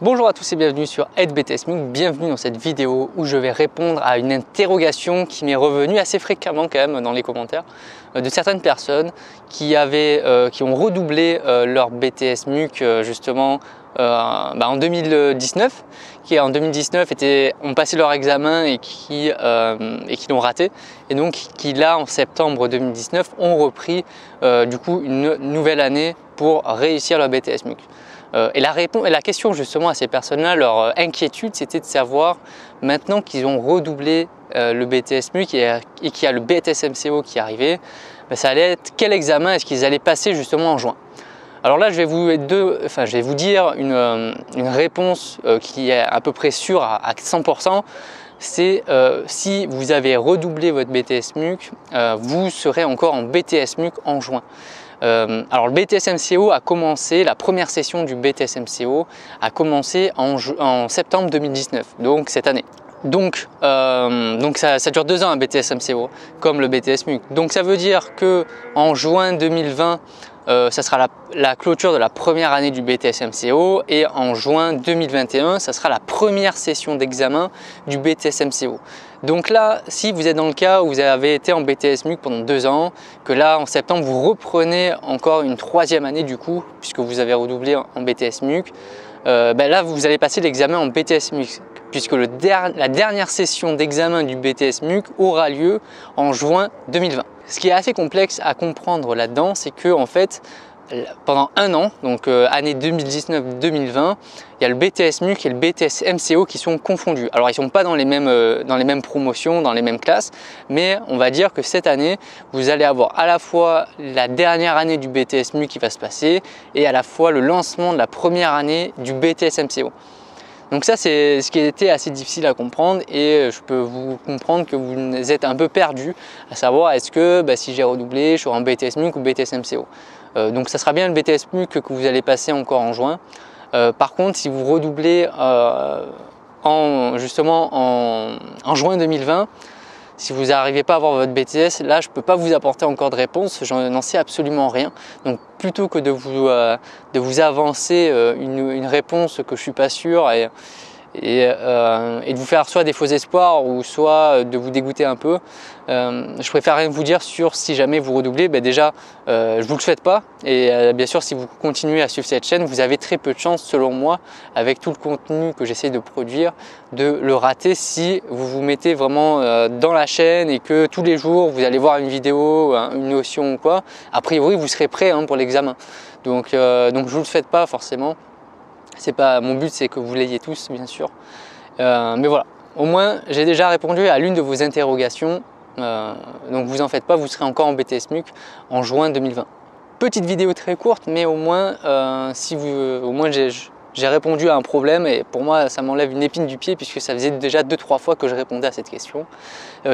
Bonjour à tous et bienvenue sur Aide BTS MUC. Bienvenue dans cette vidéo où je vais répondre à une interrogation qui m'est revenue assez fréquemment quand même dans les commentaires de certaines personnes qui ont redoublé leur BTS MUC justement en 2019, qui en 2019 ont passé leur examen et qui l'ont raté, et donc qui là en septembre 2019 ont repris du coup une nouvelle année pour réussir leur BTS MUC. Et la question justement à ces personnes-là, leur inquiétude, c'était de savoir, maintenant qu'ils ont redoublé le BTS MUC et qu'il y a le BTS MCO qui est arrivé, ça allait être quel examen est-ce qu'ils allaient passer justement en juin. Alors là, je vais vous dire une réponse qui est à peu près sûre à 100%. C'est si vous avez redoublé votre BTS MUC, vous serez encore en BTS MUC en juin. Alors le BTS MCO a commencé, la première session du BTS MCO a commencé en septembre 2019, donc cette année. Donc ça dure 2 ans un BTS MCO, comme le BTS MUC. Donc ça veut dire que en juin 2020, ça sera la clôture de la première année du BTS MCO, et en juin 2021, ça sera la première session d'examen du BTS MCO. Donc là, si vous êtes dans le cas où vous avez été en BTS MUC pendant 2 ans, que là en septembre vous reprenez encore une 3e année du coup, puisque vous avez redoublé en BTS MUC, là vous allez passer l'examen en BTS MUC, puisque la dernière session d'examen du BTS MUC aura lieu en juin 2020. Ce qui est assez complexe à comprendre là-dedans, c'est que en fait, pendant 1 an, donc année 2019-2020, il y a le BTS MUC et le BTS MCO qui sont confondus. Alors ils ne sont pas dans les mêmes promotions, dans les mêmes classes, mais on va dire que cette année, vous allez avoir à la fois la dernière année du BTS MUC qui va se passer et à la fois le lancement de la première année du BTS MCO. Donc ça, c'est ce qui était assez difficile à comprendre, et je peux vous comprendre que vous êtes un peu perdu à savoir est-ce que si j'ai redoublé, je serai en BTS MUC ou BTS MCO. Donc ça sera bien le BTS MUC que vous allez passer encore en juin. Par contre, si vous redoublez justement en juin 2020, si vous n'arrivez pas à avoir votre BTS, là je ne peux pas vous apporter encore de réponse, je n'en sais absolument rien. Donc plutôt que de vous avancer une réponse que je ne suis pas sûr et de vous faire soit des faux espoirs ou soit de vous dégoûter un peu, je préfère rien vous dire sur si jamais vous redoublez. Déjà, je ne vous le souhaite pas, et bien sûr si vous continuez à suivre cette chaîne, vous avez très peu de chances selon moi, avec tout le contenu que j'essaie de produire, de le rater si vous vous mettez vraiment dans la chaîne et que tous les jours vous allez voir une vidéo, une notion ou quoi. A priori vous serez prêt pour l'examen, donc je ne vous le souhaite pas forcément. C'est pas mon but, c'est que vous l'ayez tous bien sûr, mais voilà, au moins j'ai déjà répondu à l'une de vos interrogations, donc vous en faites pas, vous serez encore en BTS MUC en juin 2020. Petite vidéo très courte, mais au moins j'ai répondu à un problème, et pour moi ça m'enlève une épine du pied, puisque ça faisait déjà 2-3 fois que je répondais à cette question.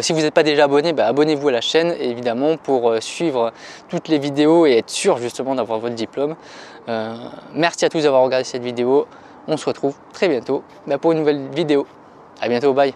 Si vous n'êtes pas déjà abonné, abonnez-vous à la chaîne évidemment pour suivre toutes les vidéos et être sûr justement d'avoir votre diplôme. Merci à tous d'avoir regardé cette vidéo, on se retrouve très bientôt pour une nouvelle vidéo. À bientôt, bye.